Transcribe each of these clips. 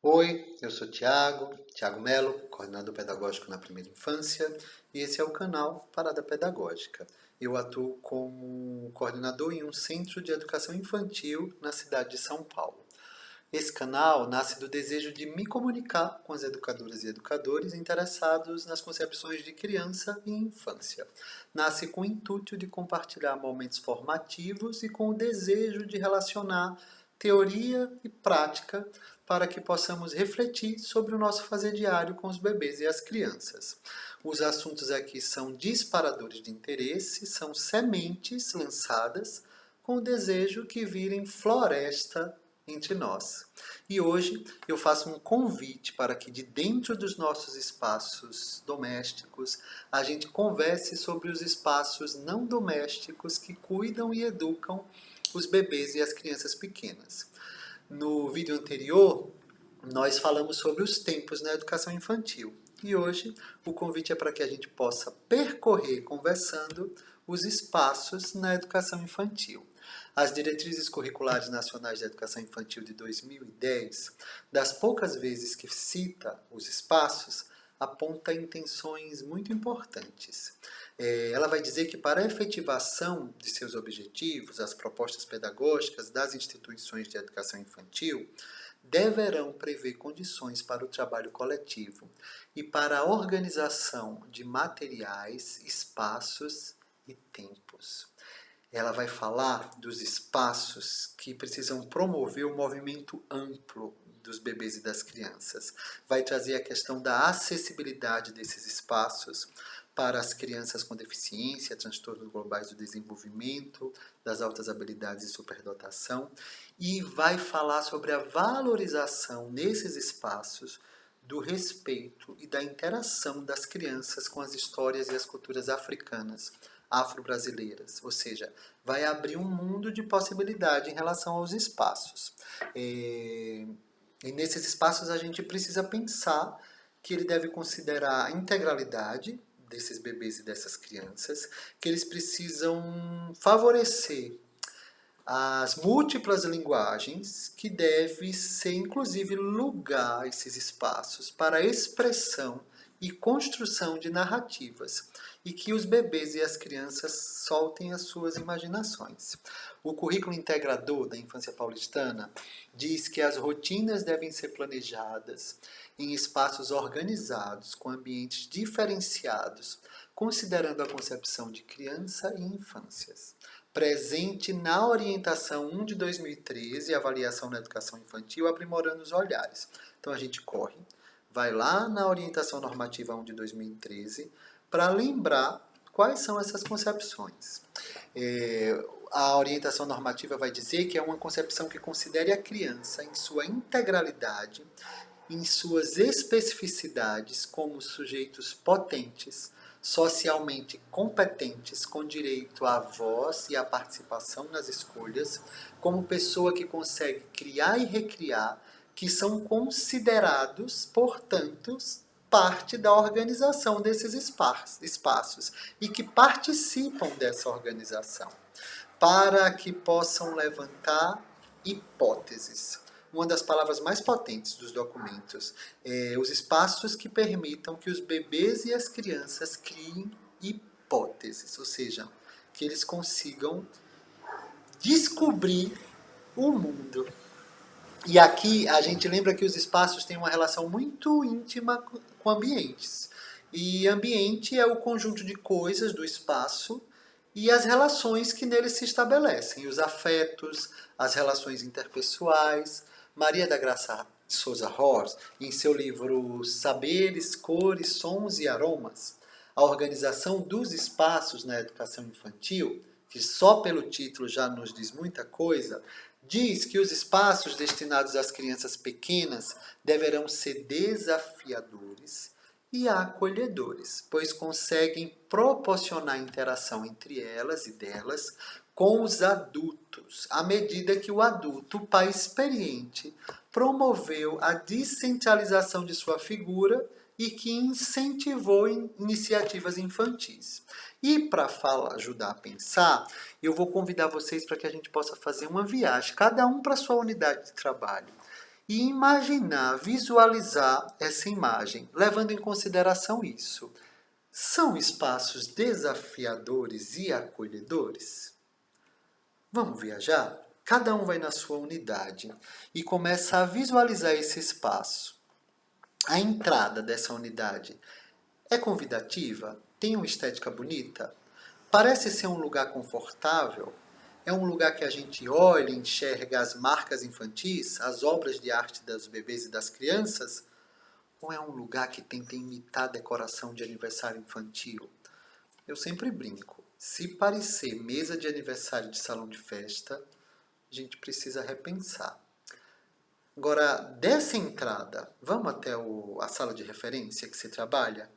Oi, eu sou Tiago Melo, coordenador pedagógico na primeira infância, e esse é o canal Parada Pedagógica. Eu atuo como coordenador em um centro de educação infantil na cidade de São Paulo. Esse canal nasce do desejo de me comunicar com as educadoras e educadores interessados nas concepções de criança e infância. Nasce com o intuito de compartilhar momentos formativos e com o desejo de relacionar teoria e prática para que possamos refletir sobre o nosso fazer diário com os bebês e as crianças. Os assuntos aqui são disparadores de interesse, são sementes lançadas com o desejo que virem floresta entre nós. E hoje eu faço um convite para que de dentro dos nossos espaços domésticos a gente converse sobre os espaços não domésticos que cuidam e educam os bebês e as crianças pequenas. No vídeo anterior, nós falamos sobre os tempos na educação infantil. E hoje o convite é para que a gente possa percorrer conversando os espaços na educação infantil. As diretrizes curriculares nacionais da educação infantil de 2010, das poucas vezes que cita os espaços, aponta intenções muito importantes. Ela vai dizer que para a efetivação de seus objetivos, as propostas pedagógicas das instituições de educação infantil deverão prever condições para o trabalho coletivo e para a organização de materiais, espaços e tempos. Ela vai falar dos espaços que precisam promover o movimento amplo dos bebês e das crianças. Vai trazer a questão da acessibilidade desses espaços para as crianças com deficiência, transtornos globais do desenvolvimento, das altas habilidades e superdotação, e vai falar sobre a valorização nesses espaços do respeito e da interação das crianças com as histórias e as culturas africanas, afro-brasileiras, ou seja, vai abrir um mundo de possibilidade em relação aos espaços. E nesses espaços a gente precisa pensar que ele deve considerar a integralidade desses bebês e dessas crianças, que eles precisam favorecer as múltiplas linguagens, que deve ser inclusive lugar esses espaços para a expressão e construção de narrativas, e que os bebês e as crianças soltem as suas imaginações. O currículo integrador da infância paulistana diz que as rotinas devem ser planejadas em espaços organizados, com ambientes diferenciados, considerando a concepção de criança e infâncias. Presente na orientação 1 de 2013, avaliação na educação infantil, aprimorando os olhares. Então a gente corre, vai lá na orientação normativa 1 de 2013 para lembrar quais são essas concepções. A orientação normativa vai dizer que é uma concepção que considere a criança em sua integralidade, em suas especificidades como sujeitos potentes, socialmente competentes, com direito à voz e à participação nas escolhas, como pessoa que consegue criar e recriar, que são considerados, portanto, parte da organização desses espaços e que participam dessa organização, para que possam levantar hipóteses. Uma das palavras mais potentes dos documentos é os espaços que permitam que os bebês e as crianças criem hipóteses, ou seja, que eles consigam descobrir o mundo. E aqui a gente lembra que os espaços têm uma relação muito íntima com ambientes. E ambiente é o conjunto de coisas do espaço e as relações que nele se estabelecem, os afetos, as relações interpessoais. Maria da Graça de Souza Hors, em seu livro Saberes, Cores, Sons e Aromas, a organização dos espaços na educação infantil, que só pelo título já nos diz muita coisa, diz que os espaços destinados às crianças pequenas deverão ser desafiadores e acolhedores, pois conseguem proporcionar interação entre elas e delas com os adultos, à medida que o adulto, o pai experiente, promoveu a descentralização de sua figura e que incentivou iniciativas infantis. E para ajudar a pensar, eu vou convidar vocês para que a gente possa fazer uma viagem, cada um para a sua unidade de trabalho, e imaginar, visualizar essa imagem, levando em consideração isso. São espaços desafiadores e acolhedores? Vamos viajar? Cada um vai na sua unidade e começa a visualizar esse espaço. A entrada dessa unidade é convidativa? Tem uma estética bonita? Parece ser um lugar confortável? É um lugar que a gente olha e enxerga as marcas infantis, as obras de arte dos bebês e das crianças? Ou é um lugar que tenta imitar a decoração de aniversário infantil? Eu sempre brinco. Se parecer mesa de aniversário de salão de festa, a gente precisa repensar. Agora, dessa entrada, vamos até a sala de referência que você trabalha?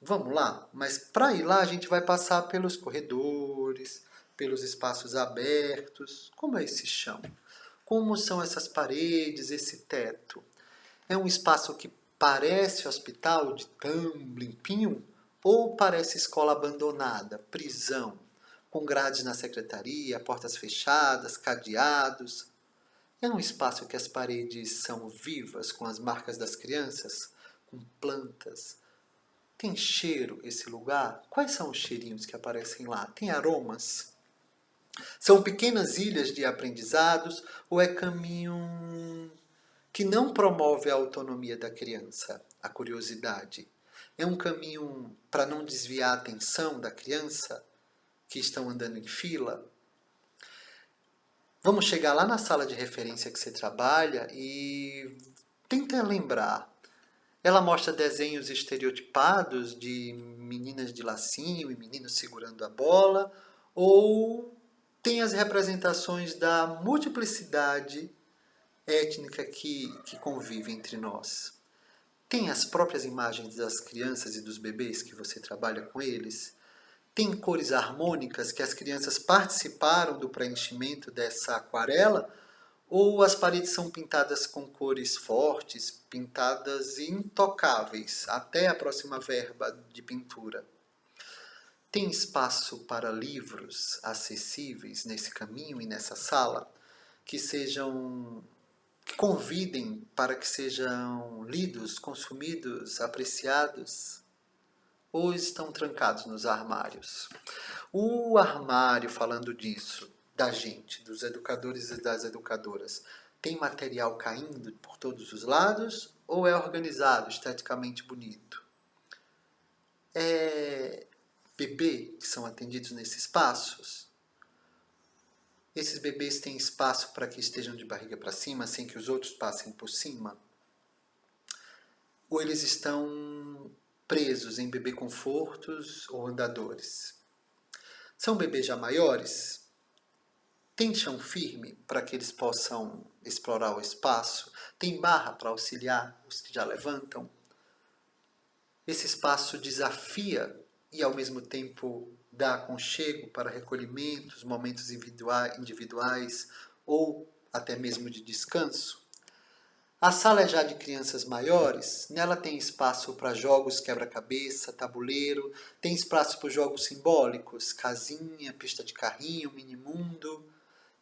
Vamos lá? Mas para ir lá, a gente vai passar pelos corredores, pelos espaços abertos. Como é esse chão? Como são essas paredes, esse teto? É um espaço que parece hospital de tão limpinho? Ou parece escola abandonada, prisão, com grades na secretaria, portas fechadas, cadeados? É um espaço que as paredes são vivas, com as marcas das crianças, com plantas. Tem cheiro esse lugar? Quais são os cheirinhos que aparecem lá? Tem aromas? São pequenas ilhas de aprendizados ou é caminho que não promove a autonomia da criança, a curiosidade? É um caminho para não desviar a atenção da criança que estão andando em fila? Vamos chegar lá na sala de referência que você trabalha e tenta lembrar. Ela mostra desenhos estereotipados de meninas de lacinho e meninos segurando a bola, ou tem as representações da multiplicidade étnica que convive entre nós? Tem as próprias imagens das crianças e dos bebês que você trabalha com eles? Tem cores harmônicas que as crianças participaram do preenchimento dessa aquarela? Ou as paredes são pintadas com cores fortes, pintadas intocáveis, até a próxima verba de pintura? Tem espaço para livros acessíveis nesse caminho e nessa sala, que convidem para que sejam lidos, consumidos, apreciados? Ou estão trancados nos armários? O armário, falando disso, da gente, dos educadores e das educadoras, tem material caindo por todos os lados ou é organizado, esteticamente bonito? É bebê que são atendidos nesses espaços? Esses bebês têm espaço para que estejam de barriga para cima, sem que os outros passem por cima? Ou eles estão presos em bebê confortos ou andadores? São bebês já maiores? Tem chão firme para que eles possam explorar o espaço? Tem barra para auxiliar os que já levantam? Esse espaço desafia e, ao mesmo tempo, dá aconchego para recolhimentos, momentos individuais ou até mesmo de descanso? A sala é já de crianças maiores, nela tem espaço para jogos quebra-cabeça, tabuleiro, tem espaço para jogos simbólicos, casinha, pista de carrinho, mini-mundo.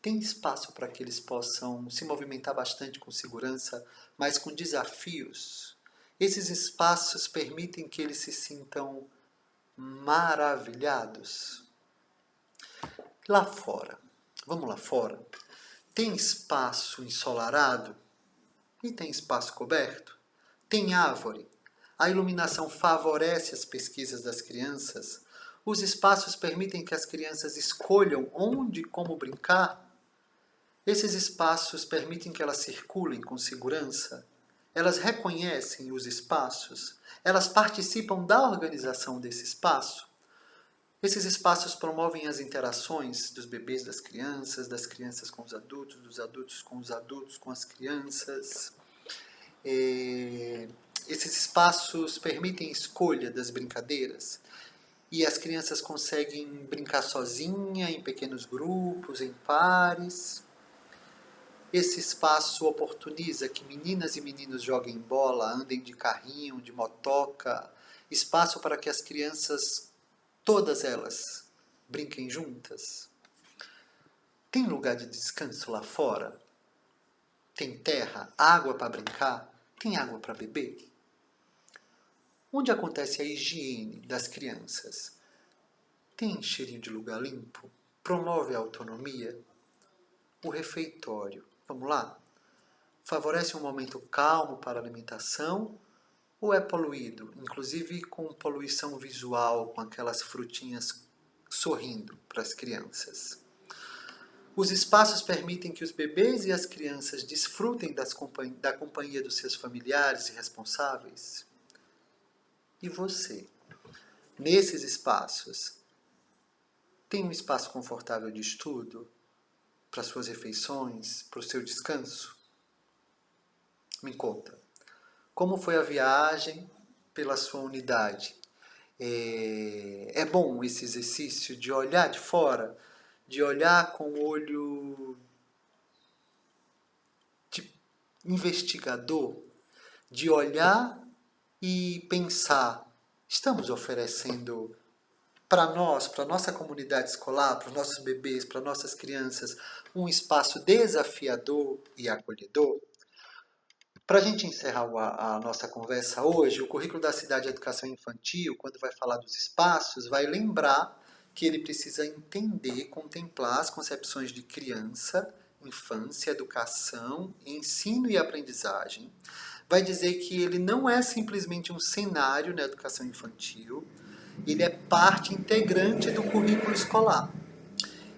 Tem espaço para que eles possam se movimentar bastante com segurança, mas com desafios. Esses espaços permitem que eles se sintam maravilhados. Lá fora, vamos lá fora, tem espaço ensolarado e tem espaço coberto. Tem árvore. A iluminação favorece as pesquisas das crianças. Os espaços permitem que as crianças escolham onde e como brincar. Esses espaços permitem que elas circulem com segurança. Elas reconhecem os espaços. Elas participam da organização desse espaço. Esses espaços promovem as interações dos bebês das crianças com os adultos, dos adultos com os adultos, com as crianças. Esses espaços permitem escolha das brincadeiras. E as crianças conseguem brincar sozinha, em pequenos grupos, em pares. Esse espaço oportuniza que meninas e meninos joguem bola, andem de carrinho, de motoca. Espaço para que as crianças, todas elas, brinquem juntas. Tem lugar de descanso lá fora? Tem terra? Água para brincar? Tem água para beber? Onde acontece a higiene das crianças? Tem cheirinho de lugar limpo? Promove a autonomia? O refeitório, vamos lá? Favorece um momento calmo para a alimentação ou é poluído, inclusive com poluição visual, com aquelas frutinhas sorrindo para as crianças? Os espaços permitem que os bebês e as crianças desfrutem da companhia dos seus familiares e responsáveis? E você? Nesses espaços, tem um espaço confortável de estudo? Para suas refeições? Para o seu descanso? Me conta. Como foi a viagem pela sua unidade? É bom esse exercício de olhar de fora, de olhar com o olho de investigador, de olhar e pensar, estamos oferecendo para nós, para a nossa comunidade escolar, para os nossos bebês, para nossas crianças, um espaço desafiador e acolhedor? Para a gente encerrar a nossa conversa hoje, o currículo da Cidade de Educação Infantil, quando vai falar dos espaços, vai lembrar que ele precisa entender, contemplar as concepções de criança, infância, educação, ensino e aprendizagem. Vai dizer que ele não é simplesmente um cenário na educação infantil, ele é parte integrante do currículo escolar.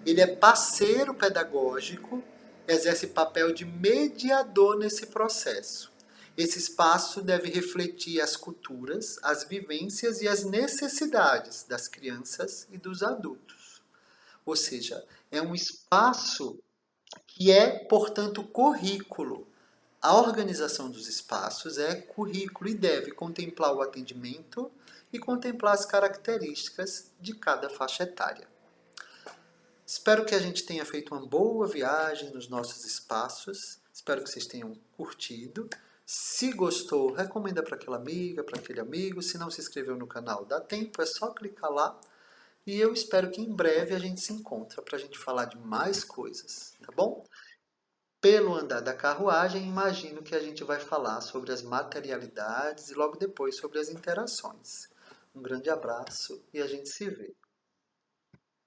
Ele é parceiro pedagógico, exerce papel de mediador nesse processo. Esse espaço deve refletir as culturas, as vivências e as necessidades das crianças e dos adultos. Ou seja, é um espaço que é, portanto, currículo. A organização dos espaços é currículo e deve contemplar o atendimento e contemplar as características de cada faixa etária. Espero que a gente tenha feito uma boa viagem nos nossos espaços. Espero que vocês tenham curtido. Se gostou, recomenda para aquela amiga, para aquele amigo. Se não se inscreveu no canal, dá tempo, é só clicar lá. E eu espero que em breve a gente se encontre para a gente falar de mais coisas, tá bom? Pelo andar da carruagem, imagino que a gente vai falar sobre as materialidades e logo depois sobre as interações. Um grande abraço e a gente se vê.